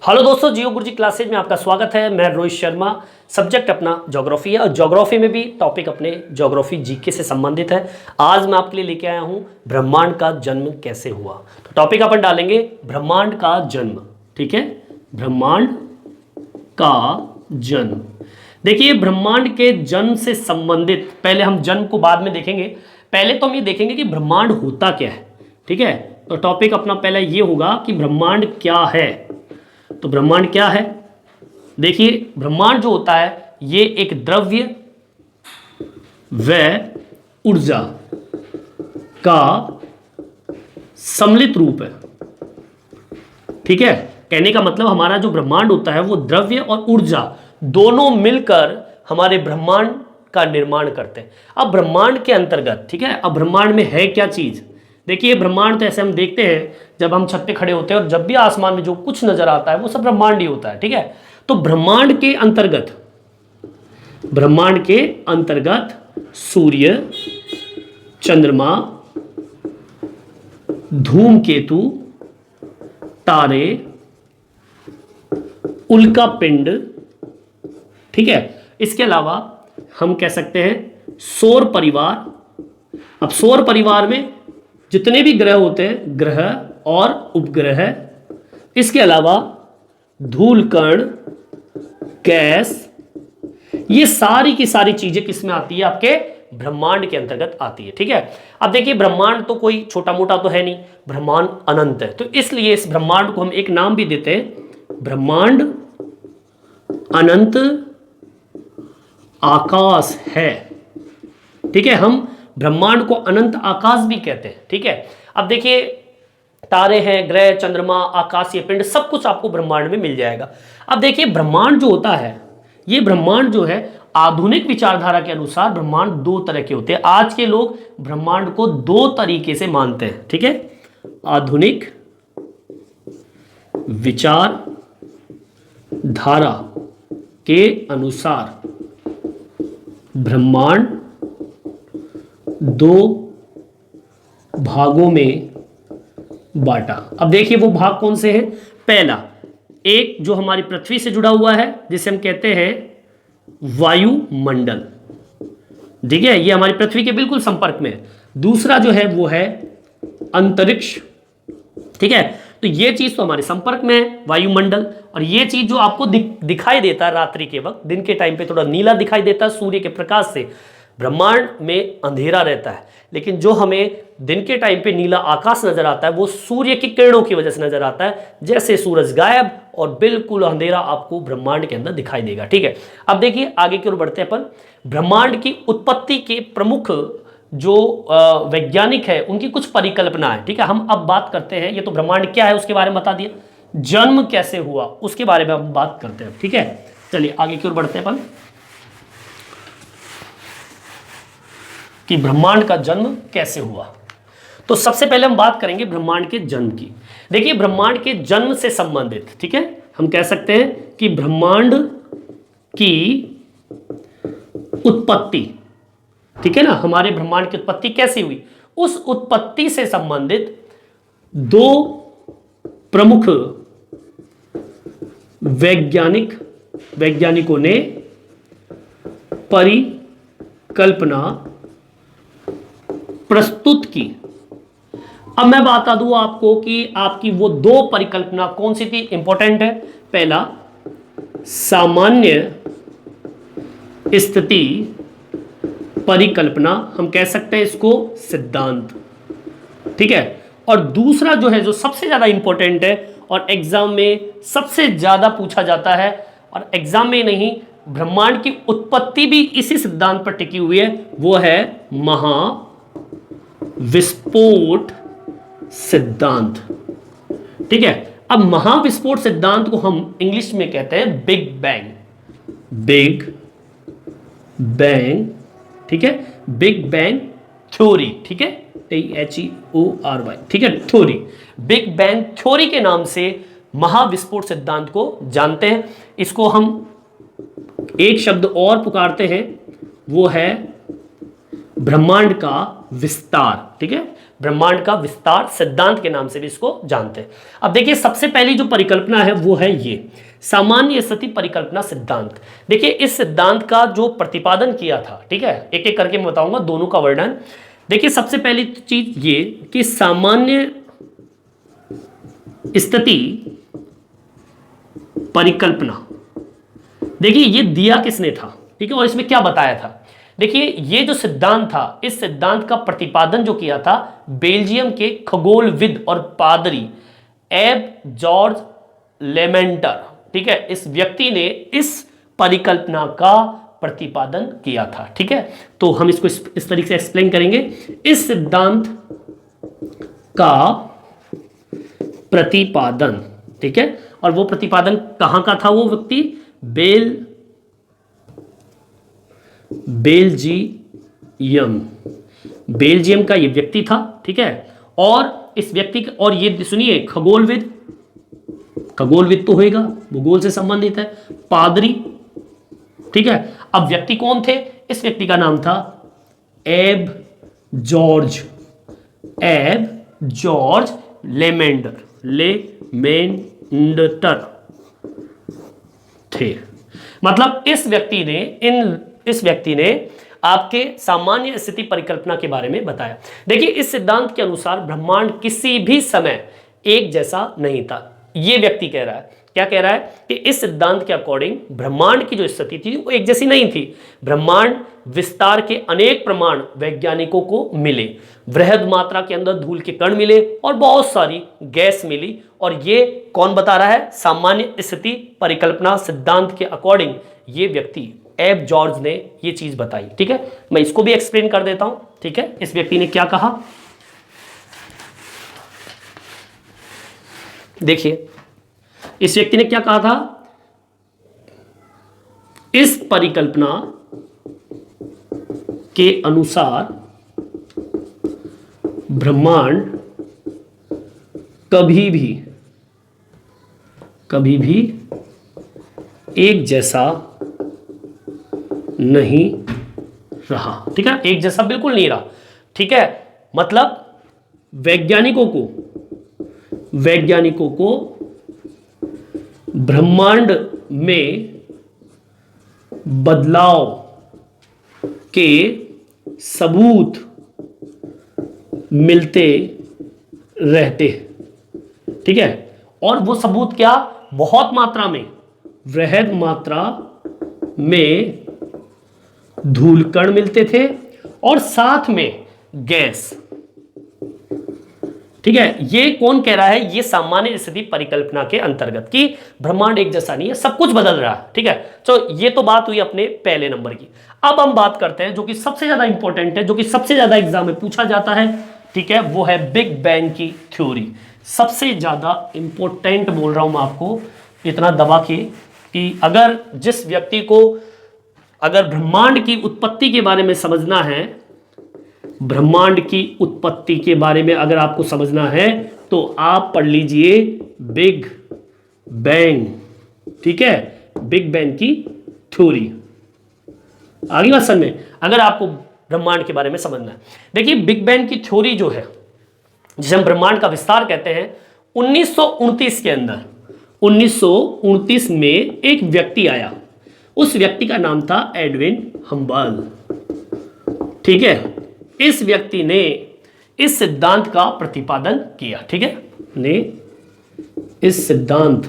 Hello दोस्तों, जियो गुरुजी classes में आपका स्वागत है। मैं रोहित शर्मा। सब्जेक्ट अपना ज्योग्राफी है और ज्योग्राफी में भी टॉपिक अपने ज्योग्राफी जीके से संबंधित है। आज मैं आपके लिए लेके आया हूँ ब्रह्मांड का जन्म कैसे हुआ। तो टॉपिक अपन डालेंगे ब्रह्मांड का जन्म। ठीक है, ब्रह्मांड का जन्म। देखिए, ब्रह्मांड के जन्म से संबंधित पहले हम जन्म को बाद में देखेंगे। पहले तो हम ये देखेंगे कि ब्रह्मांड होता क्या है। ठीक है, तो टॉपिक अपना पहला ये होगा कि ब्रह्मांड क्या है। तो ब्रह्मांड क्या है? देखिए, ब्रह्मांड जो होता है ये एक द्रव्य व ऊर्जा का सम्मिलित रूप है। ठीक है, कहने का मतलब हमारा जो ब्रह्मांड होता है वो द्रव्य और ऊर्जा दोनों मिलकर हमारे ब्रह्मांड का निर्माण करते हैं। अब ब्रह्मांड के अंतर्गत, ठीक है, अब ब्रह्मांड में है क्या चीज। देखिए, ब्रह्मांड तो ऐसे हम देखते हैं जब हम छत पे खड़े होते हैं और जब भी आसमान में जो कुछ नजर आता है वो सब ब्रह्मांड ही होता है। ठीक है, तो ब्रह्मांड के अंतर्गत सूर्य, चंद्रमा, धूमकेतु, तारे, उल्का पिंड, ठीक है, इसके अलावा हम कह सकते हैं सौर परिवार। अब सौर परिवार में जितने भी ग्रह होते हैं, ग्रह और उपग्रह, इसके अलावा धूल कण, गैस, ये सारी की सारी चीजें किस में आती है? आपके ब्रह्मांड के अंतर्गत आती है। ठीक है, अब देखिए, ब्रह्मांड तो कोई छोटा मोटा तो है नहीं, ब्रह्मांड अनंत है। तो इसलिए इस ब्रह्मांड को हम एक नाम भी देते हैं, ब्रह्मांड अनंत आकाश है। ठीक है, हम ब्रह्मांड को अनंत आकाश भी कहते हैं। ठीक है, अब देखिए, तारे हैं, ग्रह, चंद्रमा, आकाशीय पिंड, सब कुछ आपको ब्रह्मांड में मिल जाएगा। अब देखिए, ब्रह्मांड जो होता है, ये ब्रह्मांड जो है आधुनिक विचारधारा के अनुसार ब्रह्मांड दो तरह के होते हैं। आज के लोग ब्रह्मांड को दो तरीके से मानते हैं। ठीक है, आधुनिक विचारधारा के अनुसार ब्रह्मांड दो भागों में बांटा। अब देखिए, वो भाग कौन से हैं? पहला, एक जो हमारी पृथ्वी से जुड़ा हुआ है जिसे हम कहते हैं वायुमंडल। ठीक है, ये हमारी पृथ्वी के बिल्कुल संपर्क में है। दूसरा जो है वो है अंतरिक्ष। ठीक है, तो ये चीज तो हमारे संपर्क में है, वायुमंडल। और ये चीज जो आपको दिखाई देता है रात्रि के वक्त, दिन के टाइम पे थोड़ा नीला दिखाई देता है सूर्य के प्रकाश से, ब्रह्मांड में अंधेरा रहता है। लेकिन जो हमें दिन के टाइम पे नीला आकाश नजर आता है वो सूर्य की किरणों की वजह से नजर आता है। जैसे सूरज गायब और बिल्कुल अंधेरा आपको ब्रह्मांड के अंदर दिखाई देगा। ठीक है, अब देखिए, आगे की ओर बढ़ते हैं अपन। ब्रह्मांड की उत्पत्ति के प्रमुख जो वैज्ञानिक है उनकी कुछ परिकल्पना है। ठीक है, हम अब बात करते हैं, ये तो ब्रह्मांड क्या है उसके बारे में बता दिया, जन्म कैसे हुआ उसके बारे में हम बात करते हैं। ठीक है, चलिए आगे की ओर बढ़ते हैं अपन कि ब्रह्मांड का जन्म कैसे हुआ। तो सबसे पहले हम बात करेंगे ब्रह्मांड के जन्म की। देखिए, ब्रह्मांड के जन्म से संबंधित, ठीक है, हम कह सकते हैं कि ब्रह्मांड की उत्पत्ति, ठीक है ना, हमारे ब्रह्मांड की उत्पत्ति कैसे हुई, उस उत्पत्ति से संबंधित दो प्रमुख वैज्ञानिकों ने परिकल्पना प्रस्तुत की। अब मैं बता दूं आपको कि आपकी वो दो परिकल्पना कौन सी थी, इंपॉर्टेंट है। पहला, सामान्य स्थिति परिकल्पना, हम कह सकते हैं इसको सिद्धांत। ठीक है, और दूसरा जो है, जो सबसे ज्यादा इंपॉर्टेंट है और एग्जाम में सबसे ज्यादा पूछा जाता है, और एग्जाम में नहीं, ब्रह्मांड की उत्पत्ति भी इसी सिद्धांत पर टिकी हुई है, वो है महाविस्फोट सिद्धांत। ठीक है, अब महाविस्फोट सिद्धांत को हम इंग्लिश में कहते हैं बिग बैंग। ठीक है, बिग बैंग थ्योरी। ठीक है, THEORY। ठीक है, थ्योरी, बिग बैंग थ्योरी के नाम से महाविस्फोट सिद्धांत को जानते हैं। इसको हम एक शब्द और पुकारते हैं, वो है ब्रह्मांड का विस्तार। ठीक है, ब्रह्मांड का विस्तार सिद्धांत के नाम से भी इसको जानते हैं। अब देखिए सबसे पहली जो परिकल्पना है वो है ये सामान्य स्थिति परिकल्पना सिद्धांत। देखिए इस सिद्धांत का जो प्रतिपादन किया था, ठीक है, एक एक करके मैं बताऊंगा दोनों का वर्णन। देखिए सबसे पहली चीज ये कि सामान्य स्थिति परिकल्पना, देखिए ये दिया किसने था, ठीक है, और इसमें क्या बताया था। देखिए ये जो सिद्धांत था, इस सिद्धांत का प्रतिपादन जो किया था बेल्जियम के खगोलविद और पादरी एब जॉर्ज लेमेंटर, ठीक है, इस व्यक्ति ने इस परिकल्पना का प्रतिपादन किया था। ठीक है, तो हम इसको इस तरीके से एक्सप्लेन करेंगे। इस सिद्धांत का प्रतिपादन, ठीक है, और वो प्रतिपादन कहां का था, वो व्यक्ति बेल्जियम का ये व्यक्ति था। ठीक है, और इस व्यक्ति और ये सुनिए खगोलविद तो होएगा, भूगोल से संबंधित है, पादरी। ठीक है, अब व्यक्ति कौन थे, इस व्यक्ति का नाम था एब जॉर्ज लेमेंडर थे। मतलब इस व्यक्ति ने आपके सामान्य स्थिति परिकल्पना के बारे में बताया। देखिए इस सिद्धांत के अनुसार ब्रह्मांड किसी भी समय एक जैसा नहीं था। यह व्यक्ति कह रहा है, क्या कह रहा है कि इस सिद्धांत के अकॉर्डिंग ब्रह्मांड की जो स्थिति थी वो एक जैसी नहीं थी। ब्रह्मांड विस्तार के अनेक प्रमाण वैज्ञानिकों को मिले, वृहद मात्रा के अंदर धूल के कण मिले और बहुत सारी गैस मिली। और ये कौन बता रहा है, सामान्य स्थिति परिकल्पना सिद्धांत के अकॉर्डिंग ये व्यक्ति एब जॉर्ज ने ये चीज बताई। ठीक है, मैं इसको भी एक्सप्लेन कर देता हूं। ठीक है, इस व्यक्ति ने क्या कहा, देखिए इस व्यक्ति ने क्या कहा था, इस परिकल्पना के अनुसार ब्रह्मांड कभी भी एक जैसा नहीं रहा। ठीक है, एक जैसा बिल्कुल नहीं रहा। ठीक है, मतलब वैज्ञानिकों को ब्रह्मांड में बदलाव के सबूत मिलते रहते। ठीक है, और वो सबूत क्या, बहुत मात्रा में, वृहद मात्रा में धूलकण मिलते थे और साथ में गैस। ठीक है, ये कौन कह रहा है, ये सामान्य स्थिति परिकल्पना के अंतर्गत कि ब्रह्मांड एक जैसा नहीं है, सब कुछ बदल रहा है। ठीक है, तो ये तो बात हुई अपने पहले नंबर की। अब हम बात करते हैं जो कि सबसे ज्यादा इंपॉर्टेंट है, जो कि सबसे ज्यादा एग्जाम में पूछा जाता है। ठीक है, वो है बिग बैंग की थ्योरी। सबसे ज्यादा इंपॉर्टेंट बोल रहा हूं मैं आपको इतना दबा के कि अगर जिस व्यक्ति को अगर ब्रह्मांड की उत्पत्ति के बारे में समझना है, ब्रह्मांड की उत्पत्ति के बारे में अगर आपको समझना है तो आप पढ़ लीजिए बिग बैंग। ठीक है, बिग बैंग की थ्योरी। आगे बात समझ में, अगर आपको ब्रह्मांड के बारे में समझना है। देखिए बिग बैंग की थ्योरी जो है, जिसे हम ब्रह्मांड का विस्तार कहते हैं, 1929 के अंदर 1929 में एक व्यक्ति आया, उस व्यक्ति का नाम था एडविन हम्बल। ठीक है, इस व्यक्ति ने इस सिद्धांत का प्रतिपादन किया। ठीक है, ने इस सिद्धांत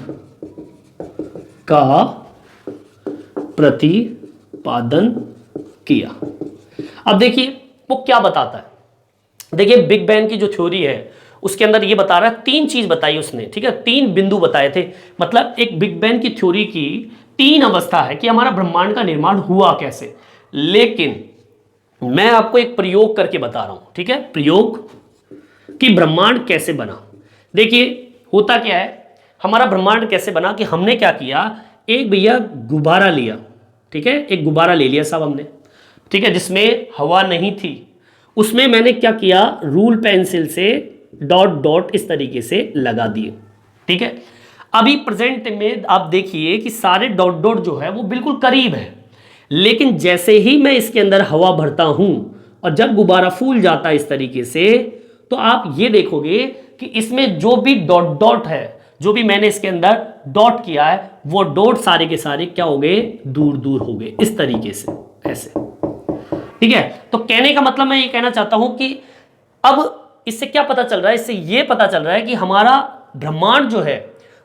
का प्रतिपादन किया। अब देखिए वो क्या बताता है। देखिए बिग बैंग की जो थ्योरी है उसके अंदर ये बता रहा है, तीन चीज बताई उसने। ठीक है, तीन बिंदु बताए थे। मतलब एक बिग बैंग की थ्योरी की तीन अवस्था है कि हमारा ब्रह्मांड का निर्माण हुआ कैसे। लेकिन मैं आपको एक प्रयोग करके बता रहा हूं। ठीक है, प्रयोग कि ब्रह्मांड कैसे बना। देखिए होता क्या है, हमारा ब्रह्मांड कैसे बना कि हमने क्या किया, एक भैया गुब्बारा लिया। ठीक है, एक गुब्बारा ले लिया साहब हमने। ठीक है, जिसमें हवा नहीं थी, उसमें मैंने क्या किया, रूल पेंसिल से डॉट डॉट इस तरीके से लगा दिए। ठीक है, अभी प्रेजेंट में आप देखिए कि सारे डॉट डॉट जो है वो बिल्कुल करीब है, लेकिन जैसे ही मैं इसके अंदर हवा भरता हूं और जब गुब्बारा फूल जाता है इस तरीके से, तो आप ये देखोगे कि इसमें जो भी डॉट डॉट है, जो भी मैंने इसके अंदर डॉट किया है, वो डॉट सारे के सारे क्या हो गए, दूर दूर हो गए इस तरीके से, ऐसे। ठीक है, तो कहने का मतलब मैं ये कहना चाहता हूं कि अब इससे क्या पता चल रहा है, इससे ये पता चल रहा है कि हमारा ब्रह्मांड जो है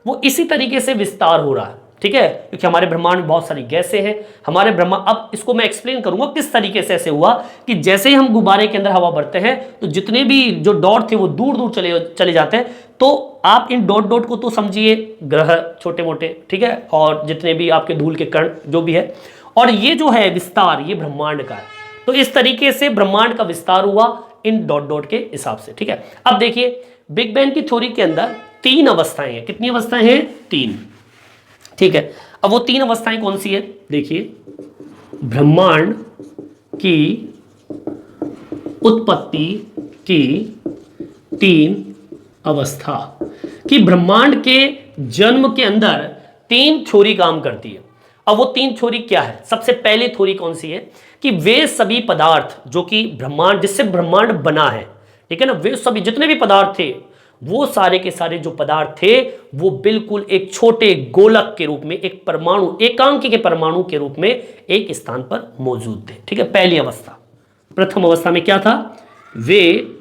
वो इसी तरीके से विस्तार हो रहा है। ठीक है, क्योंकि हमारे ब्रह्मांड में बहुत सारी गैसें हैं, हमारे ब्रह्मांड, अब इसको मैं एक्सप्लेन करूंगा किस तरीके से ऐसे हुआ कि जैसे ही हम गुब्बारे के अंदर हवा भरते हैं तो जितने भी जो डॉट थे वो दूर दूर चले जाते हैं। तो आप इन डॉट डॉट को तो समझिए ग्रह छोटे मोटे, ठीक है, और जितने भी आपके धूल के कण जो भी है, और ये जो है विस्तार, ये ब्रह्मांड का है। तो इस तरीके से ब्रह्मांड का विस्तार हुआ इन डॉट डॉट के हिसाब से। ठीक है, अब देखिए बिग बैंग की थ्योरी के अंदर 3 अवस्थाएं हैं। कितनी अवस्थाएं हैं? 3। ठीक है, अब वो 3 अवस्थाएं कौन सी है? देखिए, ब्रह्मांड की उत्पत्ति की 3 अवस्था, कि ब्रह्मांड के जन्म के अंदर 3 थ्योरी काम करती है। अब वो 3 थ्योरी क्या है? सबसे पहले थ्योरी कौन सी है कि वे सभी पदार्थ जो कि ब्रह्मांड, जिससे ब्रह्मांड बना है, ठीक है ना, वे सभी जितने भी पदार्थ थे, वो सारे के सारे जो पदार्थ थे वो बिल्कुल एक छोटे गोलक के रूप में, एक परमाणु, एकांकी के परमाणु के रूप में एक स्थान पर मौजूद थे। ठीक है, पहली अवस्था। प्रथम अवस्था में क्या था? वे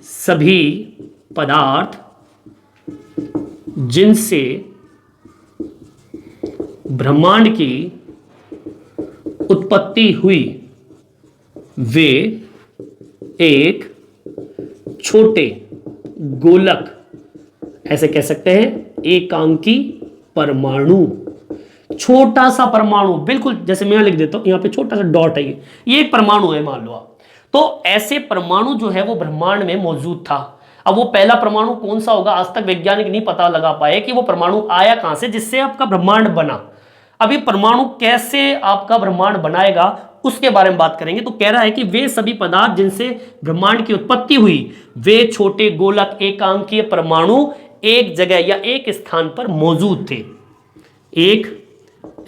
सभी पदार्थ जिनसे ब्रह्मांड की उत्पत्ति हुई, वे एक छोटे गोलक, ऐसे कह सकते हैं एकांकी परमाणु, छोटा सा परमाणु, बिल्कुल जैसे मैं लिख देता हूं, यहां पे छोटा सा डॉट है, ये एक परमाणु है मान लो आप। तो ऐसे परमाणु जो है वो ब्रह्मांड में मौजूद था। अब वो पहला परमाणु कौन सा होगा, आज तक वैज्ञानिक नहीं पता लगा पाए कि वो परमाणु आया कहां से जिससे आपका ब्रह्मांड बना। अभी परमाणु कैसे आपका ब्रह्मांड बनाएगा उसके बारे में बात करेंगे। तो कह रहा है कि वे सभी पदार्थ जिनसे ब्रह्मांड की उत्पत्ति हुई, वे छोटे गोलक एकांकीय परमाणु एक जगह या एक स्थान पर मौजूद थे, एक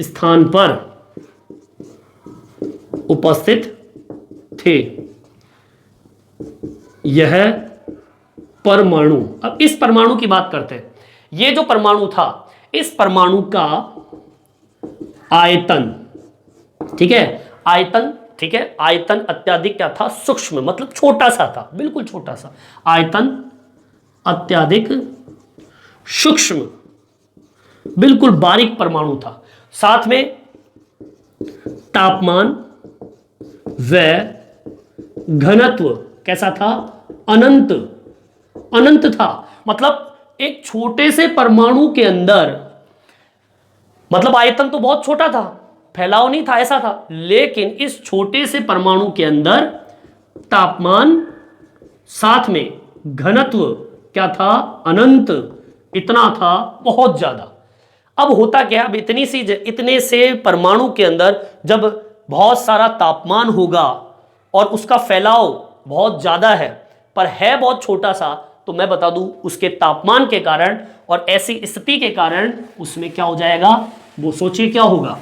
स्थान पर उपस्थित थे। यह परमाणु, अब इस परमाणु की बात करते हैं। यह जो परमाणु था, इस परमाणु का आयतन, ठीक है, आयतन, ठीक है, आयतन अत्यधिक क्या था? सूक्ष्म, मतलब छोटा सा था, बिल्कुल छोटा सा। आयतन अत्यधिक सूक्ष्म, बिल्कुल बारीक परमाणु था। साथ में तापमान व घनत्व कैसा था? अनंत, अनंत था। मतलब एक छोटे से परमाणु के अंदर, मतलब आयतन तो बहुत छोटा था, फैलाव नहीं था, ऐसा था, लेकिन इस छोटे से परमाणु के अंदर तापमान, साथ में घनत्व क्या था? अनंत, इतना था, बहुत ज्यादा। अब होता क्या, अब इतने से परमाणु के अंदर जब बहुत सारा तापमान होगा और उसका फैलाव बहुत ज्यादा है पर है बहुत छोटा सा, तो मैं बता दूं उसके तापमान के कारण और ऐसी स्थिति के कारण उसमें क्या हो जाएगा, वो सोचिए क्या होगा।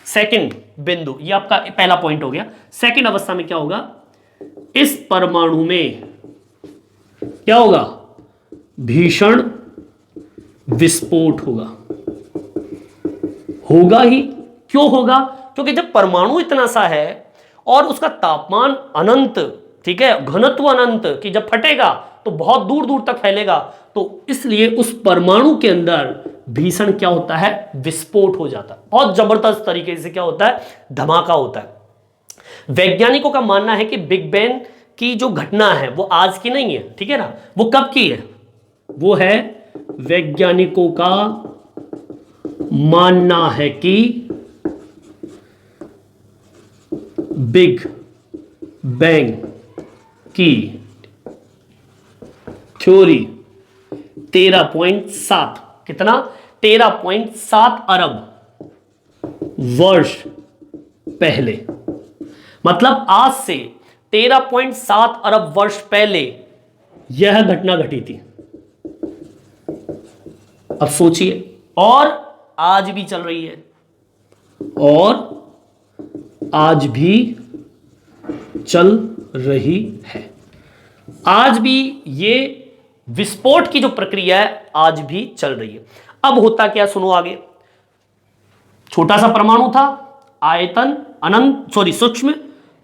सेकंड बिंदु, ये आपका पहला पॉइंट हो गया। सेकंड अवस्था में क्या होगा? इस परमाणु में क्या होगा? भीषण विस्फोट होगा। होगा ही, क्यों होगा? क्योंकि जब परमाणु इतना सा है और उसका तापमान अनंत, ठीक है, घनत्व अनंत, कि जब फटेगा तो बहुत दूर दूर तक फैलेगा, तो इसलिए उस परमाणु के अंदर भीषण क्या होता है? विस्फोट हो जाता है। बहुत जबरदस्त तरीके से क्या होता है? धमाका होता है। वैज्ञानिकों का मानना है कि बिग बैंग की जो घटना है वो आज की नहीं है, ठीक है ना, वो कब की है? वो है, वैज्ञानिकों का मानना है कि बिग बैंग की थ्योरी 13.7, कितना? 13.7 अरब वर्ष पहले, मतलब आज से 13.7 अरब वर्ष पहले यह घटना घटी थी। अब सोचिए, और आज भी चल रही है, और आज भी चल रही है। आज भी ये विस्फोट की जो प्रक्रिया है आज भी चल रही है। अब होता क्या, सुनो आगे। छोटा सा परमाणु था, आयतन अनंत, सूक्ष्म,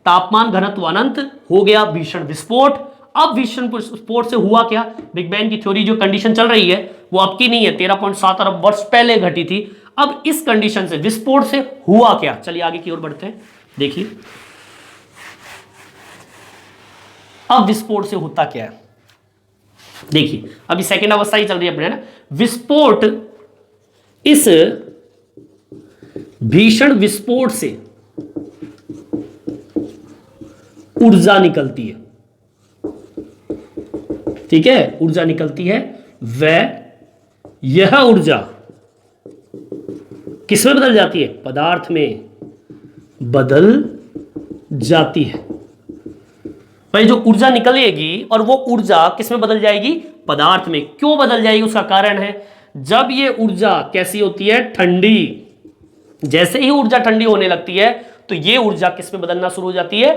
तापमान घनत्व अनंत, हो गया भीषण विस्फोट। अब भीषण विस्फोट से हुआ क्या, बिग बैंग की थ्योरी जो कंडीशन चल रही है वो अब की नहीं है, 13.7 अरब वर्ष पहले घटी थी। अब इस कंडीशन से, विस्फोट से हुआ क्या, चलिए आगे की ओर बढ़ते हैं। देखिए अब विस्फोट से होता क्या है। देखिए अभी सेकेंड अवस्था ही चल रही है अपने, ना। विस्फोट, इस भीषण विस्फोट से ऊर्जा निकलती है, ठीक है, ऊर्जा निकलती है। वह यह ऊर्जा किसमें बदल जाती है, पदार्थ में बदल जाती है। भाई जो ऊर्जा निकलेगी और वो ऊर्जा किसमें बदल जाएगी, पदार्थ में। क्यों बदल जाएगी, उसका कारण है, जब ये ऊर्जा कैसी होती है, ठंडी। जैसे ही ऊर्जा ठंडी होने लगती है तो ये ऊर्जा किसमें बदलना शुरू हो जाती है,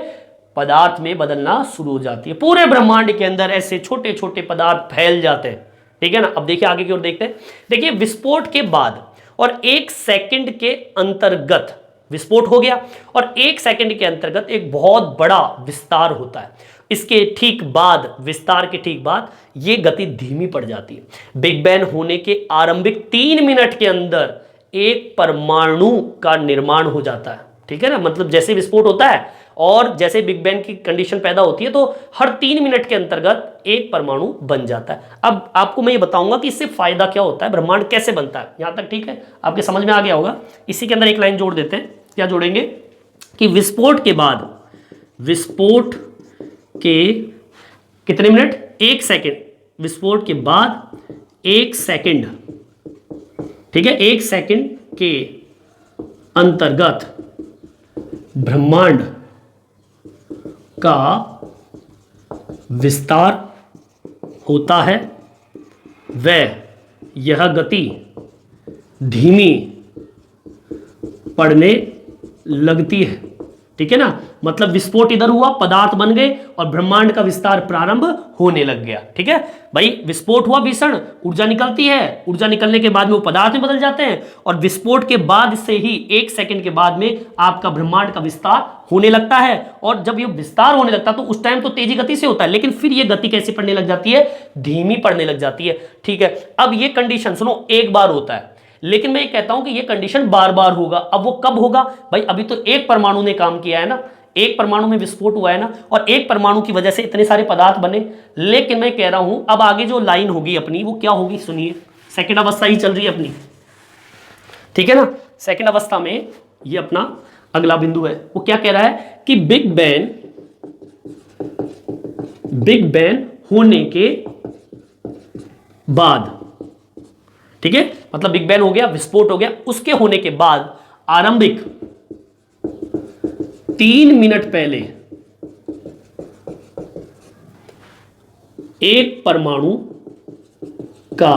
पदार्थ में बदलना शुरू हो जाती है। पूरे ब्रह्मांड के अंदर ऐसे छोटे छोटे पदार्थ फैल जाते हैं, ठीक है ना। अब देखिए आगे की ओर देखते हैं। देखिए विस्फोट के बाद और 1 सेकंड के अंतर्गत, विस्फोट हो गया और 1 सेकंड के अंतर्गत एक बहुत बड़ा विस्तार होता है। इसके ठीक बाद, विस्तार के ठीक बाद ये गति धीमी पड़ जाती है। बिग बैंग होने के आरंभिक 3 मिनट के अंदर एक परमाणु का निर्माण हो जाता है, ठीक है ना। मतलब जैसे विस्फोट होता है और जैसे बिग बैंग की कंडीशन पैदा होती है तो हर 3 मिनट के अंतर्गत एक परमाणु बन जाता है। अब आपको मैं ये बताऊंगा कि इससे फायदा क्या होता है, ब्रह्मांड कैसे बनता है। यहां तक ठीक है, आपके समझ में आ गया होगा। इसी के अंदर एक लाइन जोड़ देते हैं। क्या जोड़ेंगे कि विस्फोट के बाद, विस्फोट के कितने मिनट, 1 सेकंड, विस्फोट के बाद 1 सेकंड, ठीक है, 1 सेकंड के अंतर्गत ब्रह्मांड का विस्तार होता है। वह यह गति धीमी पड़ने लगती है, ठीक है ना। मतलब विस्फोट इधर हुआ, पदार्थ बन गए और ब्रह्मांड का विस्तार प्रारंभ होने लग गया, ठीक है भाई। विस्फोट हुआ भीषण, ऊर्जा निकलती है, ऊर्जा निकलने के बाद में वो पदार्थ में बदल जाते हैं और विस्फोट के बाद से ही 1 सेकंड के बाद में आपका ब्रह्मांड का विस्तार होने लगता है। और जब ये विस्तार होने लगता है तो उस टाइम तो तेजी गति से होता है, लेकिन फिर ये गति कैसे पड़ने लग जाती है, धीमी पड़ने लग जाती है, ठीक है। अब ये कंडीशन सुनो, एक बार होता है, लेकिन मैं ये कहता हूं कि ये कंडीशन बार बार होगा। अब वो कब होगा भाई, अभी तो एक परमाणु ने काम किया है ना, एक परमाणु में विस्फोट हुआ है ना, और एक परमाणु की वजह से इतने सारे पदार्थ बने। लेकिन मैं कह रहा हूं अब आगे जो लाइन होगी अपनी वो क्या होगी, सुनिए। सेकंड अवस्था ही चल रही है अपनी, ठीक है ना। सेकंड अवस्था में ये अपना अगला बिंदु है, वो क्या कह रहा है कि बिग बैंग होने के बाद, ठीक है, मतलब बिग बैंग हो गया, विस्फोट हो गया, उसके होने के बाद आरंभिक 3 मिनट पहले एक परमाणु का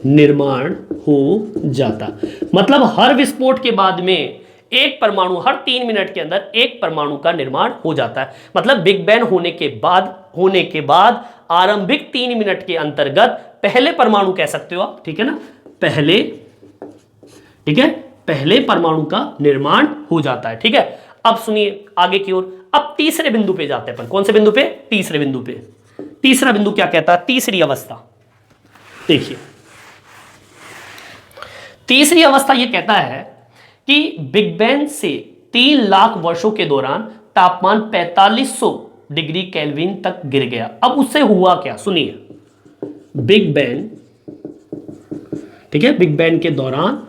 निर्माण हो जाता। मतलब हर विस्फोट के बाद में एक परमाणु, हर 3 मिनट के अंदर एक परमाणु का निर्माण हो जाता है। मतलब बिग बैंग होने के बाद आरंभिक 3 मिनट के अंतर्गत पहले परमाणु कह सकते हो आप, ठीक है ना, पहले, ठीक है, पहले परमाणु का निर्माण हो जाता है, ठीक है। अब सुनिए आगे की ओर। अब तीसरे बिंदु पे जाते हैं अपन। कौन से बिंदु पे, तीसरे बिंदु पे। तीसरा बिंदु क्या कहता है, तीसरी अवस्था। देखिए तीसरी अवस्था यह कहता है कि बिग बैंग से 3 लाख वर्षों के दौरान तापमान 4500 डिग्री केल्विन तक गिर गया। अब उससे हुआ क्या, सुनिए। बिग बैंग, ठीक है, बिग बैंग के दौरान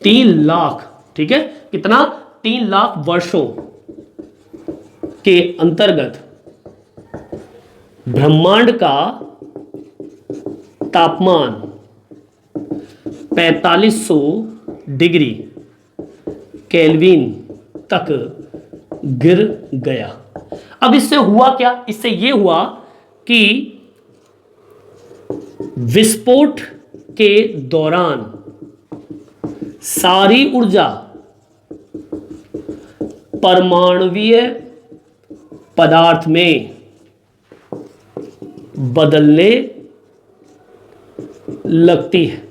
3 लाख, ठीक है, कितना, 3 लाख वर्षों के अंतर्गत ब्रह्मांड का तापमान 4500 डिग्री केल्विन तक गिर गया। अब इससे हुआ क्या, इससे यह हुआ कि विस्फोट के दौरान सारी ऊर्जा परमाणुवीय पदार्थ में बदलने लगती है।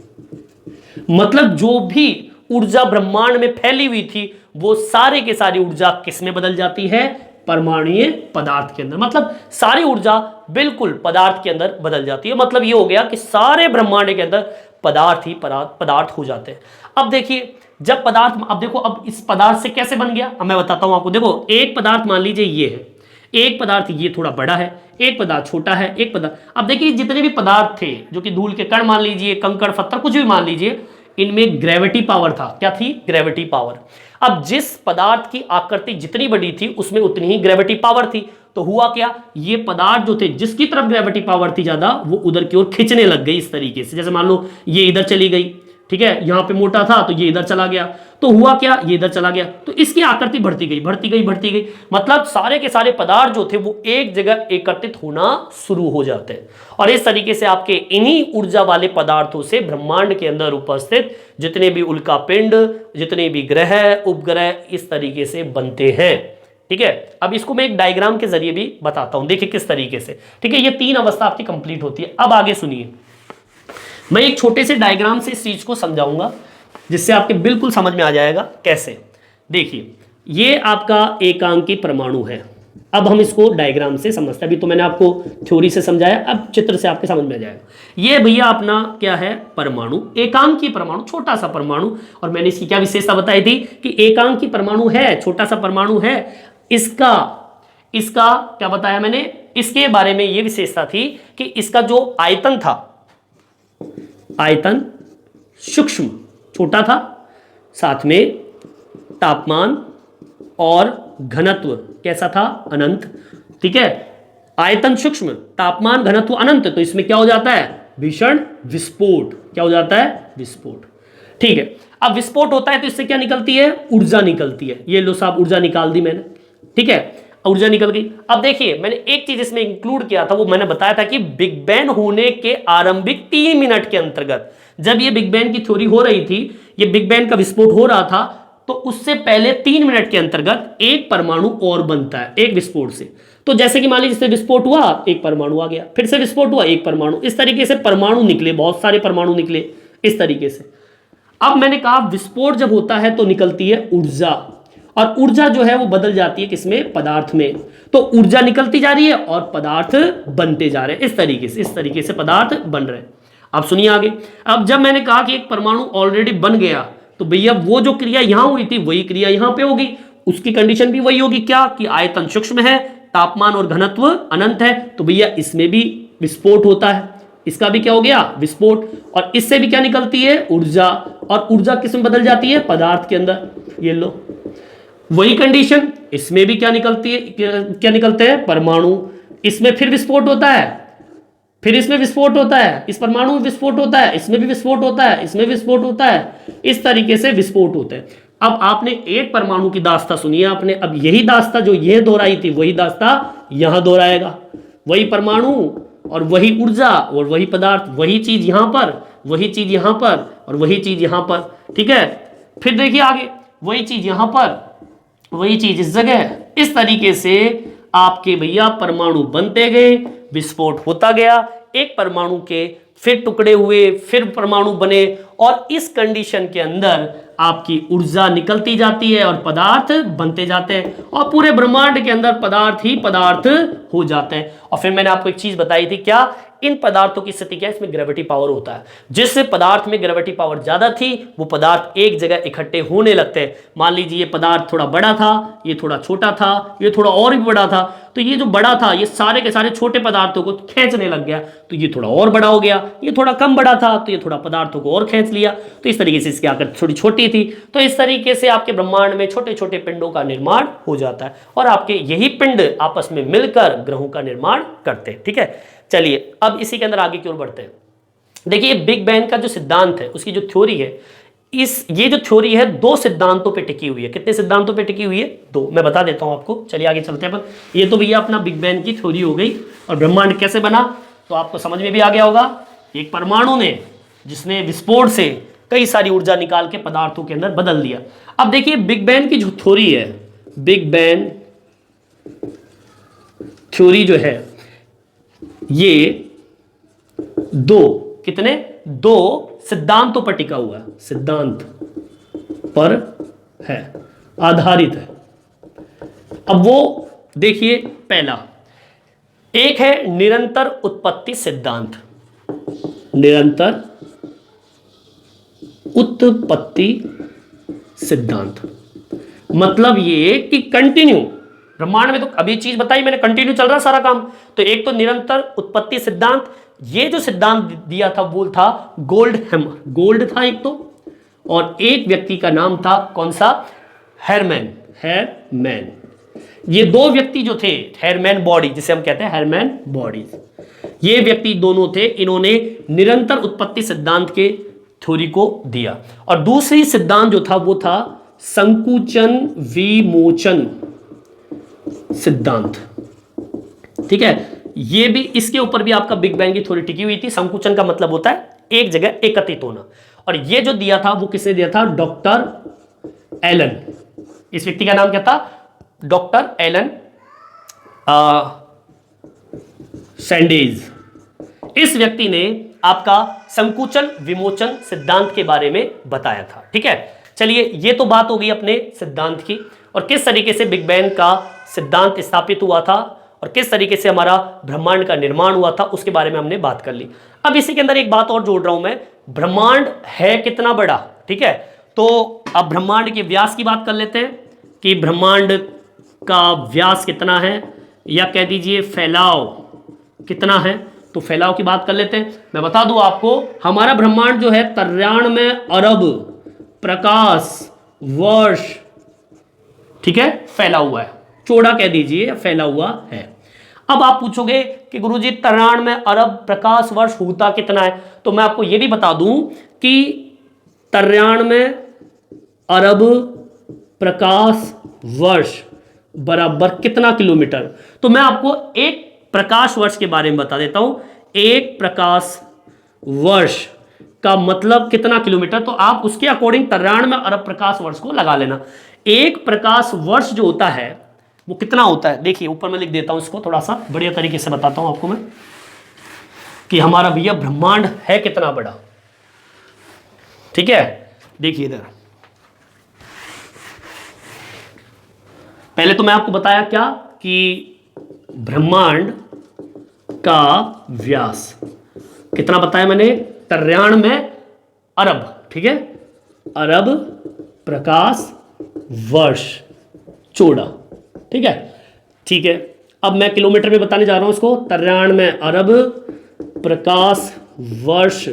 मतलब जो भी ऊर्जा ब्रह्मांड में फैली हुई थी वो सारे के सारी ऊर्जा किस में बदल जाती है? परमाणुीय पदार्थ के अंदर। मतलब सारी ऊर्जा बिल्कुल पदार्थ के अंदर बदल जाती है। मतलब ये हो गया कि सारे ब्रह्मांड के अंदर पदार्थ ही पदार्थ हो जाते हैं। अब देखिए जब पदार्थ, अब देखो अब इस पदार्थ से कैसे बन गया, अब मैं बताता हूं आपको। देखो एक पदार्थ मान लीजिए ये है, एक पदार्थ ये थोड़ा बड़ा है, एक पदार्थ छोटा है, एक पदार्थ, अब देखिए जितने भी पदार्थ थे जो कि धूल के कण मान लीजिए, कंकड़ पत्थर कुछ भी मान लीजिए, इनमें ग्रेविटी पावर था। क्या थी? Gravity power. अब जिस पदार्थ की आकृति जितनी बड़ी थी उसमें उतनी ही ग्रेविटी पावर थी। तो हुआ क्या, ये पदार्थ जो थे जिसकी तरफ ग्रेविटी पावर थी ज्यादा वो उधर की ओर खींचने लग गई इस तरीके से। जैसे मान लो ये इधर चली गई, ठीक है, यहां पे मोटा था तो ये इधर चला गया, तो हुआ क्या, ये इधर चला गया, तो इसकी आकृति बढ़ती गई बढ़ती गई बढ़ती गई। मतलब सारे के सारे पदार्थ जो थे वो एक जगह एकत्रित होना शुरू हो जाते हैं। और इस तरीके से आपके इन्हीं ऊर्जा वाले पदार्थों से ब्रह्मांड के अंदर उपस्थित जितने भी उल्का पिंड, जितने भी ग्रह, उपग्रह इस तरीके से बनते हैं। ठीक है, अब इसको मैं एक डायग्राम के जरिए भी बताता हूं, देखिए किस तरीके से। ठीक है, ये तीन अवस्था आपकी कंप्लीट होती है। अब आगे सुनिए, मैं एक छोटे से डायग्राम से इस चीज को समझाऊंगा जिससे आपके बिल्कुल समझ में आ जाएगा कैसे। देखिए ये आपका एकांकी परमाणु है। अब हम इसको डायग्राम से समझते हैं। अभी तो मैंने आपको थ्योरी से समझाया, अब चित्र से आपके समझ में आ जाएगा। ये भैया अपना क्या है? परमाणु, एकांकी परमाणु, छोटा सा परमाणु। और मैंने इसकी क्या विशेषता बताई थी कि एकांकी परमाणु है, छोटा सा परमाणु है। इसका क्या बताया मैंने? इसके बारे में ये विशेषता थी कि इसका जो आयतन था, आयतन सूक्ष्म छोटा था, साथ में तापमान और घनत्व कैसा था? अनंत। ठीक है, आयतन सूक्ष्म, तापमान, घनत्व अनंत, तो इसमें क्या हो जाता है? भीषण विस्फोट। क्या हो जाता है? विस्फोट। ठीक है, अब विस्फोट होता है तो इससे क्या निकलती है? ऊर्जा निकलती है। ये लो साहब ऊर्जा निकाल दी मैंने। ठीक है, ऊर्जा निकल गई। अब देखिए मैंने एक चीज इसमें इंक्लूड किया था, वो मैंने बताया था कि बिग बैंग होने के आरंभिक 3 मिनट के अंतर्गत, जब ये बिग बैंग की थ्योरी हो रही थी, ये बिग बैंग का विस्फोट हो रहा था, तो उससे पहले 3 मिनट के अंतर्गत एक परमाणु और बनता है एक विस्फोट से। तो जैसे कि मान लीजिए विस्फोट हुआ, एक परमाणु आ गया, फिर से विस्फोट हुआ, एक परमाणु, इस तरीके से परमाणु निकले, बहुत सारे परमाणु निकले इस तरीके से। अब मैंने कहा विस्फोट जब होता है तो निकलती है ऊर्जा, और ऊर्जा जो है वो बदल जाती है किसमें? पदार्थ में। तो ऊर्जा निकलती जा रही है और पदार्थ बनते जा रहे हैं इस तरीके से पदार्थ बन रहे हैं। अब सुनिए आगे। अब जब मैंने कहा कि एक परमाणु ऑलरेडी बन गया, तो भैया वो जो क्रिया यहां हुई थी वही क्रिया यहां पे होगी, उसकी कंडीशन भी वही होगी। क्या? कि आयतन सूक्ष्म है, तापमान और घनत्व अनंत है, तो भैया इसमें भी विस्फोट होता है, इसका भी क्या हो गया? विस्फोट। और इससे भी क्या निकलती है? ऊर्जा। और ऊर्जा किस में बदल जाती है? पदार्थ के अंदर। ये लो वही कंडीशन, इसमें भी क्या निकलती है? क्या निकलते हैं? परमाणु। इसमें फिर विस्फोट होता है, फिर इसमें विस्फोट होता है, इस परमाणु में विस्फोट होता है, इसमें भी विस्फोट होता है, इसमें विस्फोट होता है, इस तरीके से विस्फोट होते हैं। अब आपने एक परमाणु की दास्ता सुनी है आपने, अब यही दास्ता जो ये दोहराई थी वही दास्ता यहां दोहराएगा। वही परमाणु और वही ऊर्जा और वही पदार्थ, वही चीज यहां पर, वही चीज यहां पर और वही चीज यहां पर। ठीक है, फिर देखिए आगे, वही चीज यहां पर, वही चीज इस जगह। इस तरीके से आपके भैया परमाणु बनते गए, विस्फोट होता गया, एक परमाणु के फिर टुकड़े हुए, फिर परमाणु बने, और इस कंडीशन के अंदर आपकी ऊर्जा निकलती जाती है और पदार्थ बनते जाते हैं, और पूरे ब्रह्मांड के अंदर पदार्थ ही पदार्थ हो जाते हैं। और फिर मैंने आपको एक चीज बताई थी, क्या? इन पदार्थों की स्थिति क्या है? इसमें ग्रेविटी पावर होता है। जिस पदार्थ में ग्रेविटी पावर ज्यादा थी वो पदार्थ एक जगह इकट्ठे होने लगते हैं। मान लीजिए ये पदार्थ थोड़ा बड़ा था, ये थोड़ा छोटा था, ये थोड़ा और भी बड़ा था, तो ये जो बड़ा था ये सारे के सारे छोटे पदार्थों को खींचने लग गया, तो ये थोड़ा और बड़ा हो गया। ये थोड़ा कम बड़ा था तो ये थोड़ा पदार्थों को और खींच लिया, तो इस तरीके से इसकी आकृति थोड़ी छोटी थी। तो इस तरीके से आपके ब्रह्मांड में छोटे छोटे पिंडों का निर्माण हो जाता है, और आपके यही पिंड आपस में मिलकर ग्रहों का निर्माण करते हैं। ठीक है, चलिए अब इसी के अंदर आगे की ओर बढ़ते हैं। देखिए बिग बैंग का जो सिद्धांत है, उसकी जो थ्योरी है, ये जो थ्योरी है 2 सिद्धांतों पे टिकी हुई है। कितने सिद्धांतों पे टिकी हुई है? 2। मैं बता देता हूं आपको, चलिए आगे चलते हैं अपन। ये तो भैया अपना बिग बैंग की थ्योरी हो गई, और ब्रह्मांड कैसे बना तो आपको समझ में भी आ गया होगा। एक परमाणु ने, जिसने विस्फोट से कई सारी ऊर्जा निकाल के पदार्थों के अंदर बदल दिया। अब देखिए बिग बैंग की जो थ्योरी है बिग बैंग थ्योरी जो है ये दो सिद्धांतों पर टिका हुआ है, सिद्धांत पर है, आधारित है। अब वो देखिए, पहला एक है निरंतर उत्पत्ति सिद्धांत। निरंतर उत्पत्ति सिद्धांत मतलब ये कि कंटिन्यू, ब्रह्मांड में तो अभी चीज बताई मैंने, कंटिन्यू चल रहा सारा काम। तो एक तो निरंतर उत्पत्ति सिद्धांत, ये जो सिद्धांत दिया था वो था गोल्ड हैमर, गोल्ड था एक तो, और एक व्यक्ति का नाम था कौन सा, हेरमैन। हेरमैन, ये दो व्यक्ति जो थे, हेरमैन बॉडी जिसे हम कहते हैं हेरमैन बॉडीज, ये व्यक्ति दोनों थे, इन्होंने निरंतर उत्पत्ति सिद्धांत के थ्योरी को दिया। और दूसरी सिद्धांत जो था वो था संकुचन विमोचन सिद्धांत। ठीक है, ये भी, इसके ऊपर भी आपका बिग बैंग की थ्योरी टिकी हुई थी। संकुचन का मतलब होता है एक जगह एकत्रित होना, और ये जो दिया था वो किसने दिया था, डॉक्टर एलन। इस व्यक्ति का नाम क्या था, डॉक्टर एलन सैंडेज। इस व्यक्ति ने आपका संकुचन विमोचन सिद्धांत के बारे में बताया था। ठीक है, चलिए ये तो बात हो गई अपने सिद्धांत की, और किस तरीके से बिग बैंग का सिद्धांत स्थापित हुआ था और किस तरीके से हमारा ब्रह्मांड का निर्माण हुआ था, उसके बारे में हमने बात कर ली। अब इसी के अंदर एक बात और जोड़ रहा हूं मैं, ब्रह्मांड है कितना बड़ा। ठीक है, तो अब ब्रह्मांड के व्यास की बात कर लेते हैं कि ब्रह्मांड का व्यास कितना है, या कह दीजिए फैलाव कितना है। तो फैलाव की बात कर लेते हैं। मैं बता दूं आपको, हमारा ब्रह्मांड जो है 93 अरब प्रकाश वर्ष, ठीक है, फैला हुआ है, चौड़ा कह दीजिए, फैला हुआ है। अब आप पूछोगे कि गुरुजी 93 अरब प्रकाश वर्ष होता कितना है, तो मैं आपको यह भी बता दूं कि 93 अरब प्रकाश वर्ष बराबर कितना किलोमीटर। तो मैं आपको एक प्रकाश वर्ष के बारे में बता देता हूं। एक प्रकाश वर्ष का मतलब कितना किलोमीटर, तो आप उसके अकॉर्डिंग 93 अरब प्रकाश वर्ष को लगा लेना। एक प्रकाश वर्ष जो होता है वो कितना होता है, देखिए ऊपर मैं लिख देता हूं, इसको थोड़ा सा बढ़िया तरीके से बताता हूं आपको मैं कि हमारा भैया ब्रह्मांड है कितना बड़ा। ठीक है, देखिए इधर, पहले तो मैं आपको बताया क्या कि ब्रह्मांड का व्यास कितना बताया मैंने, 93 अरब, ठीक है, अरब प्रकाश वर्ष चौड़ा। ठीक है, ठीक है, अब मैं किलोमीटर में बताने जा रहा हूं इसको। 93 अरब प्रकाश वर्ष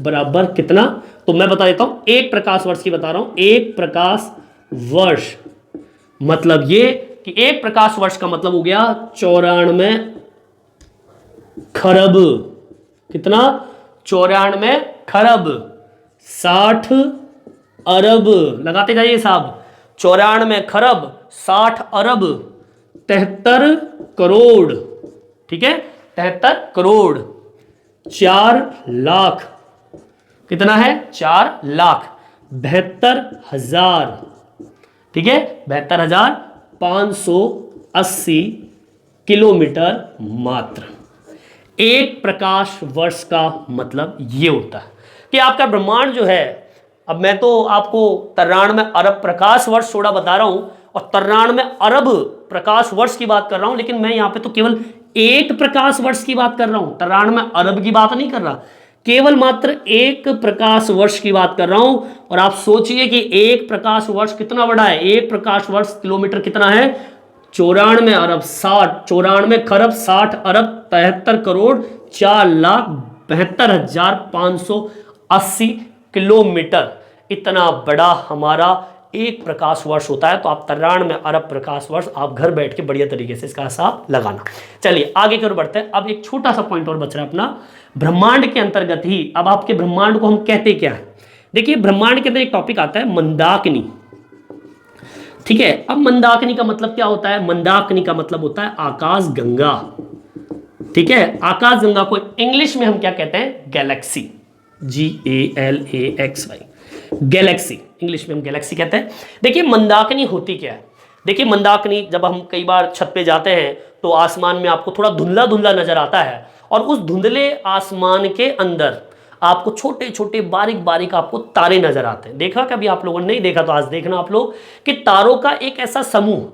बराबर कितना, तो मैं बता देता हूं, एक प्रकाश वर्ष की बता रहा हूं। एक प्रकाश वर्ष मतलब ये कि एक प्रकाश वर्ष का मतलब हो गया 94 खरब, कितना, 94 खरब, 60 अरब, लगाते जाइए साहब, 94 खरब, 60 अरब, 73 करोड़। ठीक है, 73 करोड़, 4 लाख, कितना है, 4 लाख 72,000। ठीक है, 72,580 किलोमीटर मात्र। एक प्रकाश वर्ष का मतलब ये होता है कि आपका ब्रह्मांड जो है, अब मैं तो आपको 93 अरब प्रकाश वर्ष थोड़ा बता रहा हूं और 93 अरब प्रकाश वर्ष की बात कर रहा हूं, लेकिन मैं यहां पे तो केवल एक प्रकाश वर्ष की बात कर रहा हूं, 93 अरब की बात नहीं कर रहा, केवल मात्र एक प्रकाश वर्ष की बात कर रहा हूं। और आप सोचिए कि एक प्रकाश वर्ष कितना बड़ा है, एक प्रकाश वर्ष किलोमीटर कितना है, 94 अरब 60, 94 खरब 60 अरब 73 करोड़ 4,72,580 किलोमीटर, इतना बड़ा हमारा एक प्रकाश वर्ष होता है। तो आप 93 अरब प्रकाश वर्ष आप घर बैठ के बढ़िया तरीके से इसका हिसाब लगाना। चलिए आगे की ओर बढ़ते हैं। अब एक छोटा सा पॉइंट और बच रहा है अपना, ब्रह्मांड के अंतर्गत ही अब आपके ब्रह्मांड को हम कहते क्या है। देखिए ब्रह्मांड के अंदर एक टॉपिक आता है मंदाकिनी। ठीक है, अब मंदाकिनी का मतलब क्या होता है, मंदाकिनी का मतलब होता है आकाश गंगा। ठीक है, आकाश गंगा को इंग्लिश में हम क्या कहते हैं, गैलेक्सी, GALAXY, गैलेक्सी, इंग्लिश में हम गैलेक्सी कहते हैं। देखिए मंदाकिनी होती क्या है, देखिए मंदाकिनी, जब हम कई बार छत पे जाते हैं तो आसमान में आपको थोड़ा धुंधला धुंधला नजर आता है, और उस धुंधले आसमान के अंदर आपको छोटे छोटे बारीक बारीक आपको तारे नजर आते हैं। देखा कभी आप लोगों ने? नहीं देखा तो आज देखना आप लोग, कि तारों का एक ऐसा समूह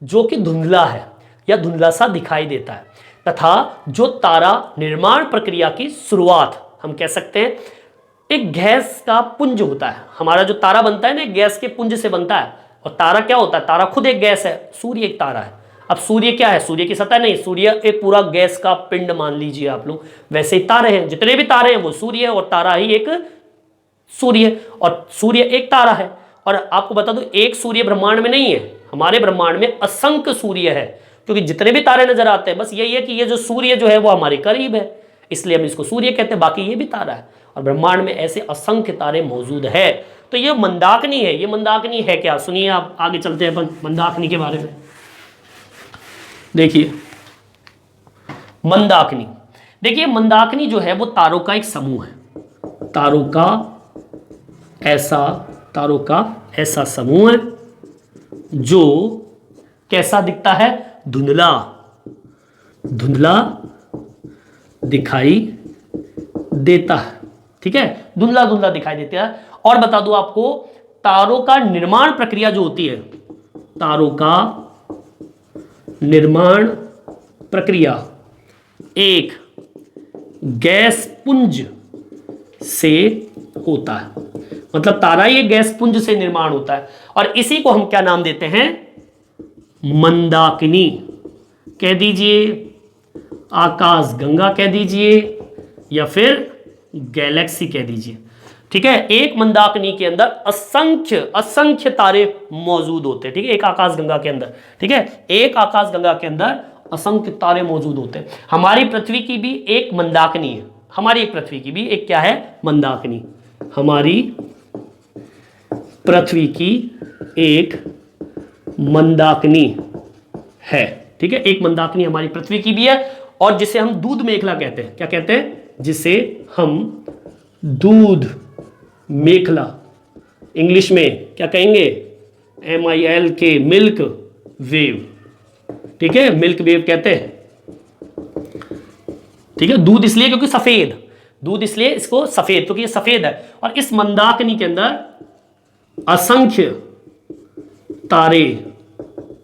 जो कि धुंधला है या धुंधला सा दिखाई देता है, तथा जो तारा निर्माण प्रक्रिया की शुरुआत हम कह सकते हैं, एक गैस का पुंज होता है। हमारा जो तारा बनता है ना, गैस के पुंज से बनता है। और तारा क्या होता है? तारा खुद एक गैस है। सूर्य एक तारा है। अब सूर्य क्या है? सूर्य की सतह नहीं, सूर्य एक पूरा गैस का पिंड मान लीजिए आप लोग। वैसे ही तारे हैं, जितने भी तारे हैं वो सूर्य है, और तारा ही एक सूर्य, और सूर्य एक तारा है। और आपको बता दूं, एक सूर्य ब्रह्मांड में नहीं है, हमारे ब्रह्मांड में असंख्य सूर्य है, क्योंकि जितने भी तारे नजर आते हैं, बस यही है कि ये जो सूर्य जो है वो हमारे करीब है, इसलिए हम इसको सूर्य कहते हैं, बाकी ये भी तारा है। और ब्रह्मांड में ऐसे असंख्य तारे मौजूद है। तो ये मंदाकिनी है। ये मंदाकिनी है क्या? सुनिए, आप आगे चलते हैं अपन मंदाकिनी के बारे में। देखिए मंदाकिनी, देखिए मंदाकिनी जो है वो तारों का एक समूह है। तारों का ऐसा समूह है जो कैसा दिखता है? धुंधला दिखाई देता है। ठीक है, धुंधला धुंधला दिखाई देता है। और बता दूं आपको, तारों का निर्माण प्रक्रिया जो होती है, तारों का निर्माण प्रक्रिया एक गैस पुंज से होता है। मतलब तारा ही एक गैस पुंज से निर्माण होता है, और इसी को हम क्या नाम देते हैं? मंदाकिनी कह दीजिए, आकाश गंगा कह दीजिए, या फिर गैलेक्सी कह दीजिए। ठीक है, एक मंदाकिनी के अंदर असंख्य तारे मौजूद होते हैं। ठीक है, एक आकाश गंगा के अंदर, ठीक है, एक आकाश गंगा के अंदर असंख्य तारे मौजूद होते हैं। हमारी पृथ्वी की भी एक मंदाकिनी है। हमारी एक पृथ्वी की भी एक क्या है? मंदाकिनी। हमारी पृथ्वी की एक मंदाकिनी है। ठीक है, एक मंदाकिनी हमारी पृथ्वी की भी है, और जिसे हम दूध मेखला कहते हैं। क्या कहते हैं? जिसे हम दूध मेखला, इंग्लिश में क्या कहेंगे? MILK, milk wave. ठीक है, मिल्क वेव कहते हैं। ठीक है, दूध इसलिए क्योंकि सफेद, दूध इसलिए इसको सफेद क्योंकि ये सफेद है। और इस मंदाकिनी के अंदर असंख्य तारे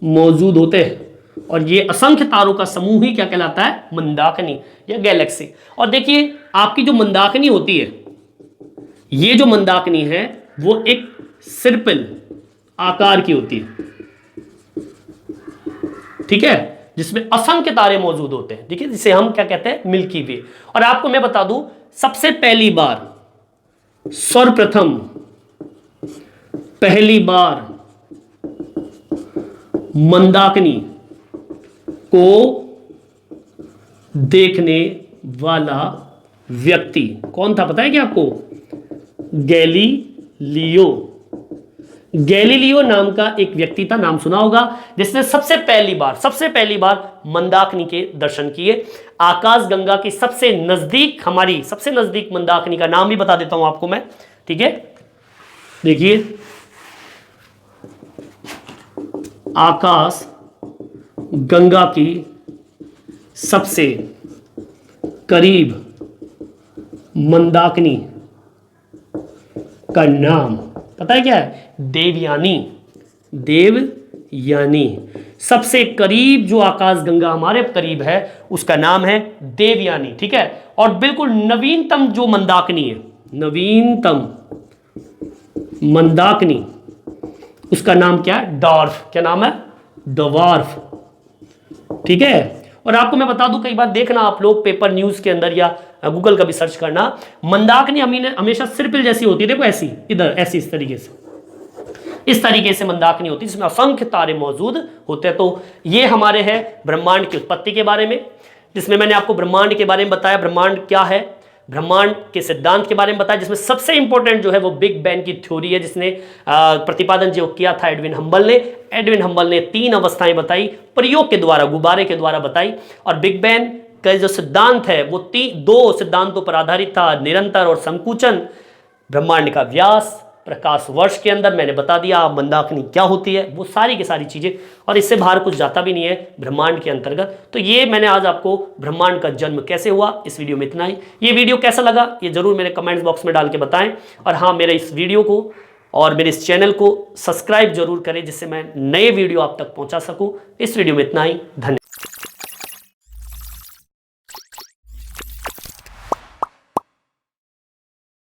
मौजूद होते हैं, और ये असंख्य तारों का समूह ही क्या कहलाता है? मंदाकिनी या गैलेक्सी। और देखिए, आपकी जो मंदाकिनी होती है, ये जो मंदाकिनी है वो एक सर्पिल आकार की होती है। ठीक है, जिसमें असंख्य तारे मौजूद होते हैं। देखिए, जिसे हम क्या कहते हैं? मिल्की वे। और आपको मैं बता दूं, सबसे सर्वप्रथम पहली बार मंदाकिनी को देखने वाला व्यक्ति कौन था पता है क्या आपको? गैलीलियो नाम का एक व्यक्ति था, नाम सुना होगा, जिसने सबसे पहली बार मंदाकिनी के दर्शन किए। आकाश गंगा की सबसे नजदीक, हमारी सबसे नजदीक मंदाकिनी का नाम भी बता देता हूं आपको मैं। ठीक है, देखिए, आकाश गंगा की सबसे करीब मंदाकिनी का नाम पता है क्या है? देवयानी। सबसे करीब जो आकाश गंगा हमारे करीब है उसका नाम है देवयानी। ठीक है, और बिल्कुल नवीनतम जो मंदाकिनी है, नवीनतम मंदाकिनी, उसका नाम क्या है? डॉर्फ। क्या नाम है? डवार्फ। ठीक है, और आपको मैं बता दूं, कई बार देखना आप लोग पेपर न्यूज के अंदर या गूगल का भी सर्च करना, मंदाकिनी हमेशा सर्पिल जैसी होती है। देखो ऐसी, इधर ऐसी, इस तरीके से मंदाकिनी होती है, जिसमें असंख्य तारे मौजूद होते हैं। तो ये हमारे हैं ब्रह्मांड की उत्पत्ति के बारे में, जिसमें मैंने आपको ब्रह्मांड के बारे में बताया, ब्रह्मांड क्या है, ब्रह्मांड के सिद्धांत के बारे में बताया, जिसमें सबसे इंपॉर्टेंट जो है वो बिग बैंग की थ्योरी है, जिसने प्रतिपादन जो किया था एडविन हम्बल ने 3 अवस्थाएं बताई, प्रयोग के द्वारा, गुब्बारे के द्वारा बताई। और बिग बैंग का जो सिद्धांत है वो 2 सिद्धांतों पर आधारित था, निरंतर और संकुचन, ब्रह्मांड का व्यास प्रकाश वर्ष के अंदर मैंने बता दिया मंदाकिनी क्या होती है, वो सारी की सारी चीज़ें, और इससे बाहर कुछ जाता भी नहीं है ब्रह्मांड के अंतर्गत। तो ये मैंने आज आपको ब्रह्मांड का जन्म कैसे हुआ इस वीडियो में इतना ही। ये वीडियो कैसा लगा ये जरूर मेरे कमेंट्स बॉक्स में डाल के बताएं, और हाँ मेरे इस वीडियो को और मेरे इस चैनल को सब्सक्राइब जरूर करें जिससे मैं नए वीडियो आप तक पहुंचा सकूं। इस वीडियो में इतना ही, धन्यवाद।